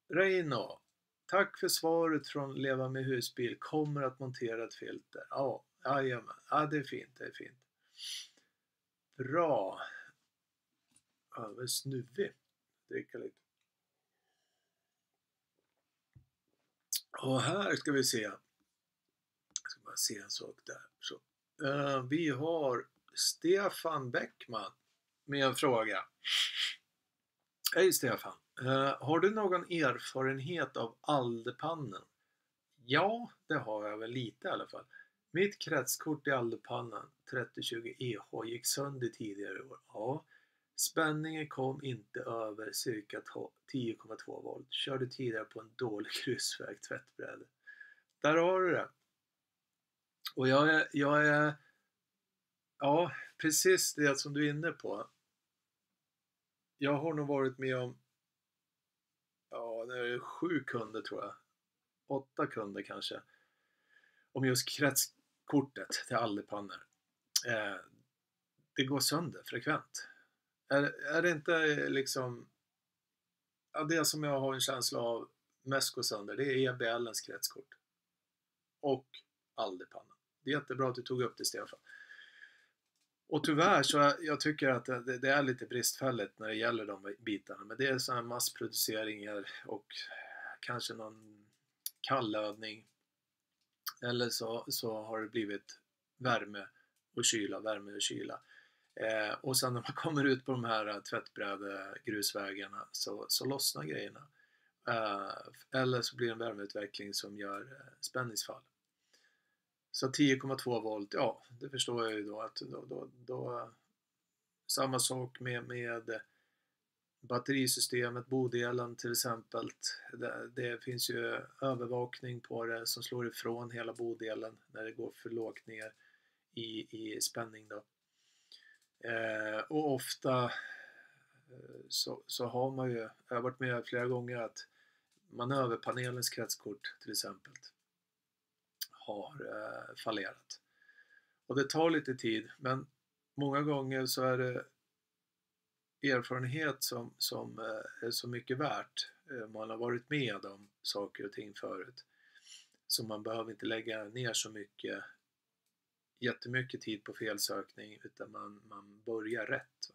Speaker 2: Reino, tack för svaret från Leva med husbil. Kommer att montera ett filter. Ja, jajamän. Ja, det är fint, det är fint. Bra. Över snuvig. Dricka lite. Och här ska vi se. Jag ska bara se en sak där. Så. Vi har Stefan Bäckman med en fråga. Hej Stefan. Har du någon erfarenhet av aldepannan? Ja, det har jag väl lite i alla fall. Mitt kretskort i aldepannan 3020 EH gick sönder tidigare i år. Ja, spänningen kom inte över cirka 10,2 volt. Körde tidigare på en dålig grusväg, tvättbräde. Där har du det. Och jag är ja, precis det som du är inne på. Jag har nog varit med om, det är 7 kunder tror jag. 8 kunder kanske. Om just kretskortet till aldepannor. Det går sönder frekvent. Är det inte liksom, det som jag har en känsla av mest går sönder, det är EBL:ens kretskort. Och aldepannan. Det är jättebra att du tog upp det, Stefan. Och tyvärr så jag tycker att det är lite bristfälligt när det gäller de bitarna. Men det är sådana massproduceringar och kanske någon kallödning. Eller så har det blivit värme och kyla. Och sen när man kommer ut på de här tvättbräde-grusvägarna så lossnar grejerna. Eller så blir det en värmeutveckling som gör spänningsfall. Så 10,2 volt, ja, det förstår jag ju då att då samma sak med batterisystemet, bodelen till exempel. Det finns ju övervakning på det som slår ifrån hela bodelen när det går för lågt ner i spänning då. Och ofta så har man ju, jag har varit med flera gånger att manöverpanelens kretskort till exempel har fallerat. Och det tar lite tid, men många gånger så är det erfarenhet som är så mycket värt. Man har varit med om saker och ting förut. Så man behöver inte lägga ner så jättemycket tid på felsökning, utan man börjar rätt.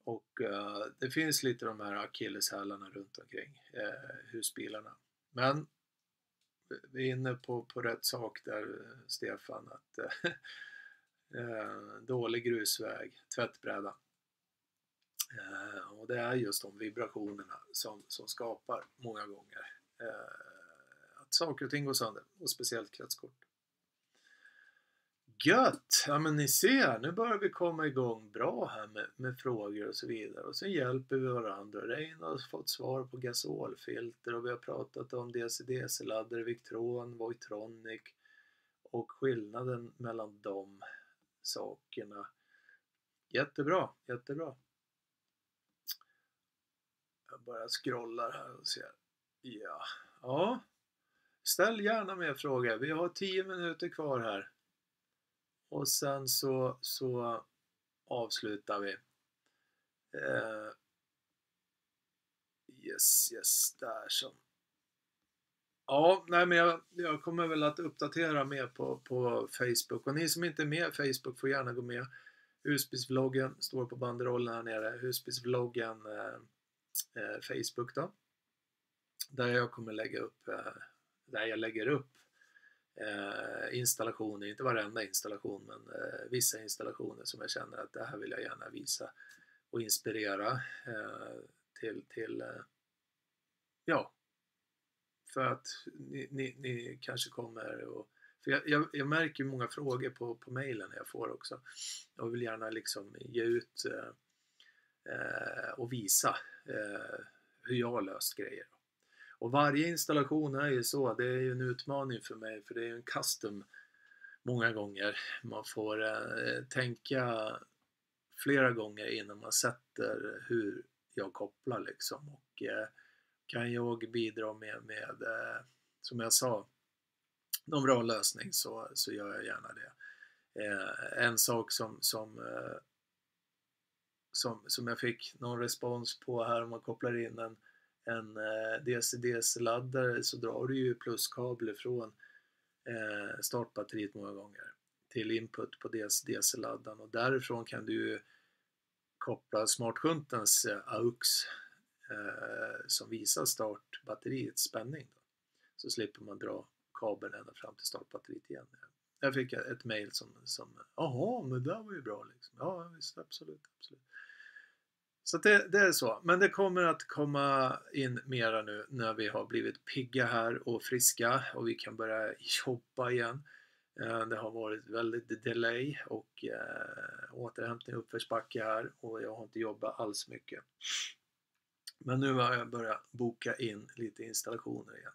Speaker 2: Och det finns lite de här akilleshälarna runt omkring husbilarna. Men vi är inne på rätt sak där, Stefan, att dålig grusväg, tvättbräda. Och det är just de vibrationerna som skapar många gånger att saker och ting går sönder, och speciellt kretskort. Gött! Ja men ni ser, nu börjar vi komma igång bra här med frågor och så vidare. Och sen hjälper vi varandra. Rein har fått svar på gasolfilter och vi har pratat om DC-DC-laddare, Victron, Voitronic och skillnaden mellan de sakerna. Jättebra. Jag bara scrollar här och ser. Ja. Ställ gärna mer frågor. Vi har 10 minuter kvar här. Och sen så avslutar vi. Eh, yes, där så. Ja, nej men jag kommer väl att uppdatera mer på Facebook. Och ni som inte är med på Facebook får gärna gå med. Husbilsvloggen står på banderollen här nere. Husbilsvloggen Facebook då. Där jag kommer lägga upp, där jag lägger upp installationer, inte varenda installation men vissa installationer som jag känner att det här vill jag gärna visa och inspirera till ja, för att ni kanske kommer och för jag märker många frågor på mejlen jag får också. Jag vill gärna liksom ge ut och visa hur jag har löst grejer. Och varje installation är ju så, det är ju en utmaning för mig för det är ju en custom många gånger. Man får tänka flera gånger innan man sätter hur jag kopplar liksom. Och kan jag bidra med som jag sa, någon bra lösning så gör jag gärna det. En sak som jag fick någon respons på här om man kopplar in en DC-DC-laddare så drar du ju pluskabel från startbatteriet många gånger till input på DC-DC-laddaren och därifrån kan du ju koppla smartshuntens AUX som visar startbatteriets spänning då. Så slipper man dra kabeln ända fram till startbatteriet igen. Jag fick ett mail som jaha, men det var ju bra liksom. Ja, visst, absolut. Så det är så. Men det kommer att komma in mera nu när vi har blivit pigga här och friska och vi kan börja jobba igen. Det har varit väldigt delay och återhämtning uppförsbacke här och jag har inte jobbat alls mycket. Men nu har jag börjat boka in lite installationer igen.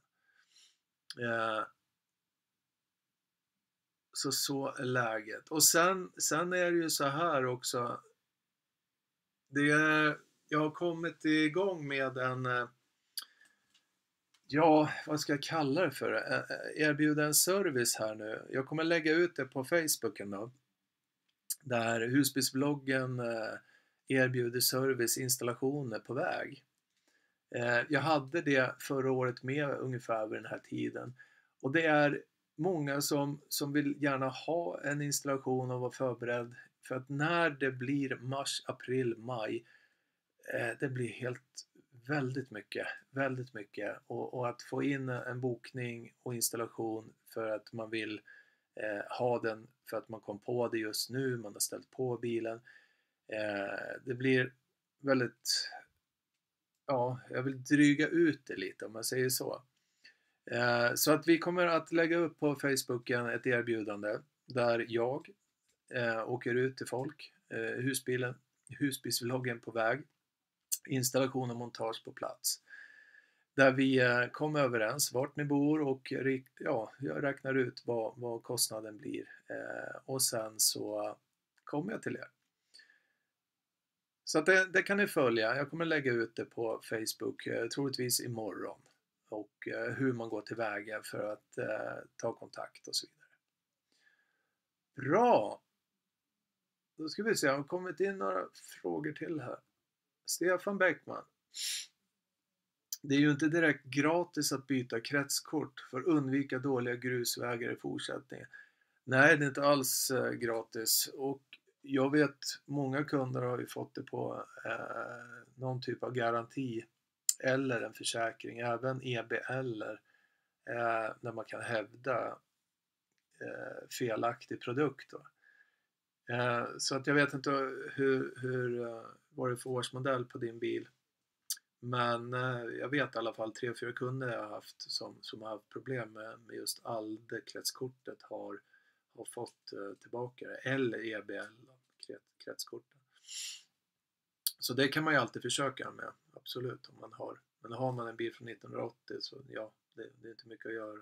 Speaker 2: Så är läget. Och sen är det ju så här också. Jag har kommit igång med en, ja, vad ska jag kalla det för? Erbjuda en service här nu. Jag kommer lägga ut det på Facebooken då. Där husbilsbloggen erbjuder serviceinstallationer på väg. Jag hade det förra året med ungefär vid den här tiden. Och det är många som vill gärna ha en installation och vara förberedd. För att när det blir mars, april, maj, det blir väldigt mycket. Och att få in en bokning och installation för att man vill ha den för att man kom på det just nu, man har ställt på bilen. Det blir väldigt, ja, jag vill dryga ut det lite om man säger så. Så att vi kommer att lägga upp på Facebooken ett erbjudande där jag åker ut till folk, husbilsvloggen på väg, installation och montage på plats. Där vi kommer överens vart ni bor och ja, jag räknar ut vad kostnaden blir och sen så kommer jag till er. Så att det kan ni följa. Jag kommer lägga ut det på Facebook troligtvis imorgon. Och hur man går tillväga för att ta kontakt och så vidare. Bra! Då ska vi se, jag har kommit in några frågor till här. Stefan Bäckman. Det är ju inte direkt gratis att byta kretskort för att undvika dåliga grusvägar i fortsättningen. Nej, det är inte alls gratis. Och jag vet många kunder har ju fått det på någon typ av garanti eller en försäkring, även EBL när man kan hävda felaktig produkt då. Så att jag vet inte vad det är för årsmodell på din bil, men jag vet i alla fall 3-4 kunder jag har haft som har haft problem med just ALDE-kretskortet har fått tillbaka det, eller EBL kretskortet. Så det kan man ju alltid försöka med, absolut, om man har. Men har man en bil från 1980 så ja, det är inte mycket att göra.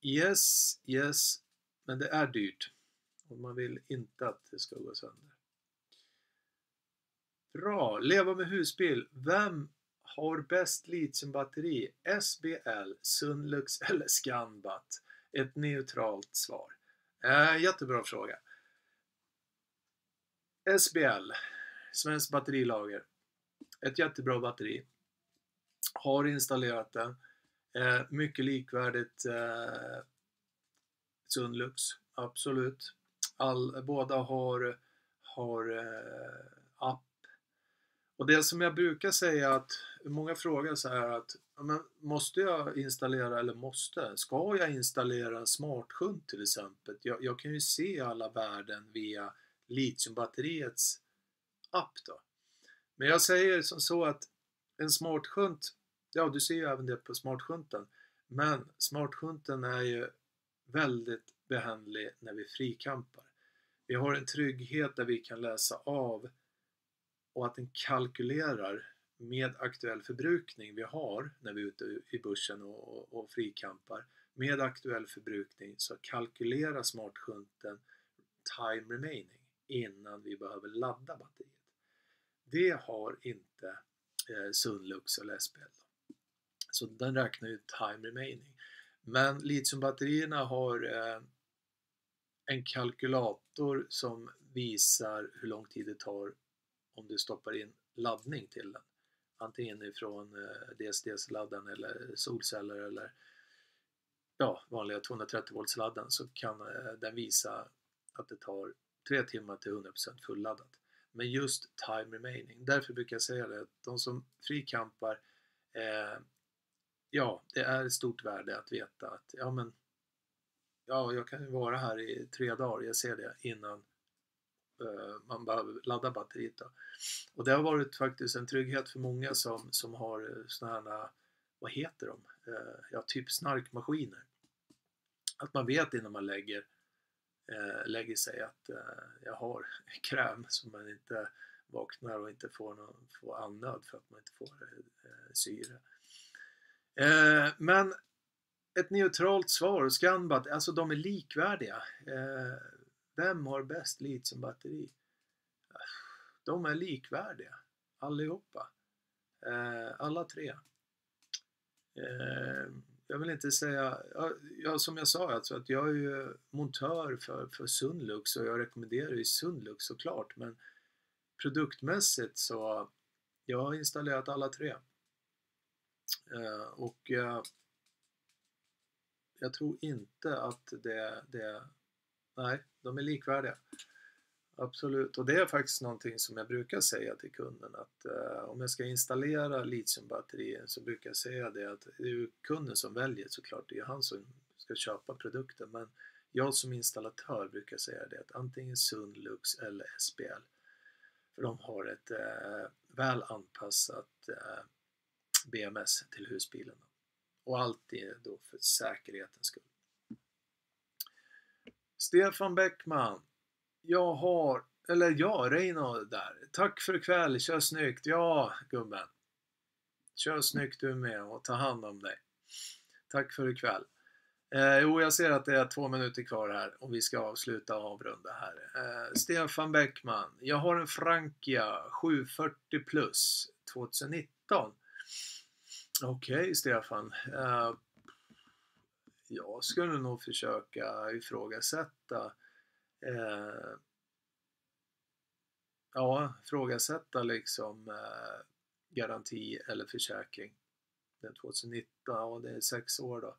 Speaker 2: Yes, men det är dyrt. Och man vill inte att det ska gå sönder. Bra, leva med husbil. Vem har bäst litiumbatteri? SBL, Sunlux eller Scanbat? Ett neutralt svar. Jättebra fråga. SBL, Svenskt batterilager. Ett jättebra batteri. Har installerat den. Mycket likvärdigt Sunlux, absolut. Båda har app. Och det som jag brukar säga att många frågar så här att men måste jag installera eller ska jag installera en smartshunt till exempel? Jag kan ju se alla värden via litiumbatteriets app då. Men jag säger som så att en smartshunt, ja du ser ju även det på smartshunten, men smartshunten är ju väldigt behändig när vi frikampar. Vi har en trygghet där vi kan läsa av och att den kalkylerar med aktuell förbrukning vi har när vi är ute i bussen och frikampar. Med aktuell förbrukning så kalkylerar smartshunten time remaining innan vi behöver ladda batteriet. Det har inte Sunlux eller SBL. Så den räknar ju time remaining. Men litiumbatterierna har en kalkylator som visar hur lång tid det tar om du stoppar in laddning till den. Antingen ifrån DC-laddaren eller solceller eller vanliga 230 volts ladden, så kan den visa att det tar 3 timmar till 100% fulladdat. Men just time remaining, därför brukar jag säga det, att de som frikampar, det är ett stort värde att veta att jag kan ju vara här i 3 dagar, jag ser det innan man behöver ladda batteriet då. Och det har varit faktiskt en trygghet för många som har såna här, vad heter de? Typ snarkmaskiner. Att man vet innan man lägger sig att jag har kräm så man inte vaknar och inte får andnöd för att man inte får syre. Men ett neutralt svar, Scanbat, alltså de är likvärdiga. Vem har bäst litiumbatteri? De är likvärdiga, allihopa. Alla tre. Jag vill inte säga, som jag sa, alltså att jag är ju montör för Sunlux och jag rekommenderar ju Sunlux såklart, men produktmässigt så jag har installerat alla tre. Och jag tror inte att nej, de är likvärdiga. Absolut, och det är faktiskt någonting som jag brukar säga till kunden att om jag ska installera litiumbatterier så brukar jag säga det att det är ju kunden som väljer såklart, det är han som ska köpa produkten, men jag som installatör brukar säga det att antingen Sunlux eller SBL, för de har ett väl anpassat BMS till husbilen och alltid då för säkerhetens skull. Stefan Bäckman, Reino där. Tack för ikväll, kör snyggt. Ja, gubben. Kör snyggt du med och ta hand om dig. Tack för ikväll. Jag ser att det är 2 minuter kvar här och vi ska avsluta och avrunda här. Stefan Bäckman, jag har en Frankia 740 plus 2019. Okej, Stefan. Jag skulle nog försöka ifrågasätta liksom garanti eller försäkring. Den 2019, det är 6 år då.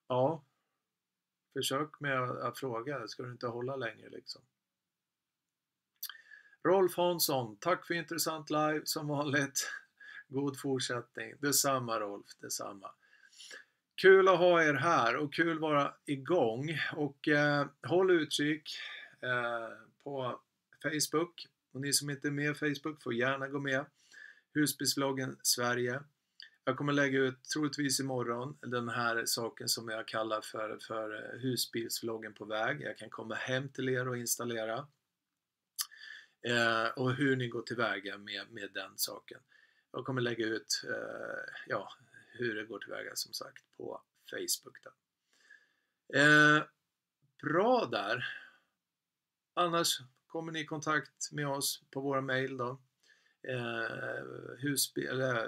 Speaker 2: Ja, försök med att fråga, det ska du inte hålla längre liksom. Rolf Hansson, tack för intressant live som vanligt. God fortsättning. Detsamma Rolf, detsamma. Kul att ha er här och kul vara igång och håll utkik på Facebook, och ni som inte är med i Facebook får gärna gå med. Husbilsvloggen Sverige. Jag kommer lägga ut troligtvis imorgon den här saken som jag kallar för husbilsvloggen på väg. Jag kan komma hem till er och installera och hur ni går tillväga med den saken. Jag kommer lägga ut hur det går tillväga som sagt på Facebook då. Bra där. Annars kommer ni i kontakt med oss på våra mejl då.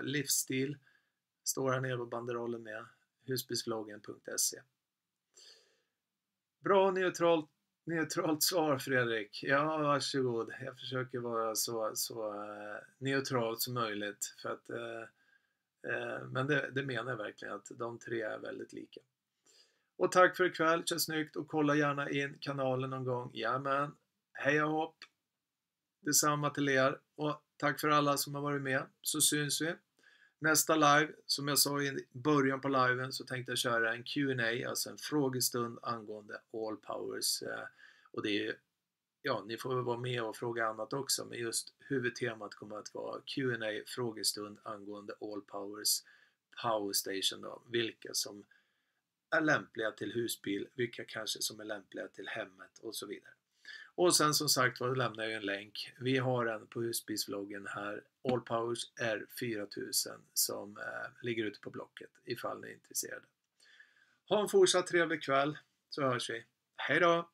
Speaker 2: Livsstil står här nere på banderollen med husbilsvloggen.se. Bra Neutralt svar, Fredrik. Ja, varsågod. Jag försöker vara så neutralt som möjligt. För att, men det menar jag verkligen, att de tre är väldigt lika. Och tack för ikväll, känns snyggt, och kolla gärna in kanalen någon gång. Jajamän, hej och hopp. Detsamma till er, och tack för alla som har varit med, så syns vi. Nästa live, som jag sa i början på liven, så tänkte jag köra en Q&A, alltså en frågestund angående All Powers. Och det är, ja, ni får väl vara med och fråga annat också, men just huvudtemat kommer att vara Q&A, frågestund angående All Powers Power Station då. Vilka som är lämpliga till husbil, vilka kanske som är lämpliga till hemmet och så vidare. Och sen som sagt lämnar jag en länk. Vi har en på husbilsvloggen här, All Powers R4000, som ligger ute på Blocket ifall ni är intresserade. Ha en fortsatt trevlig kväll, så hörs vi. Hej då!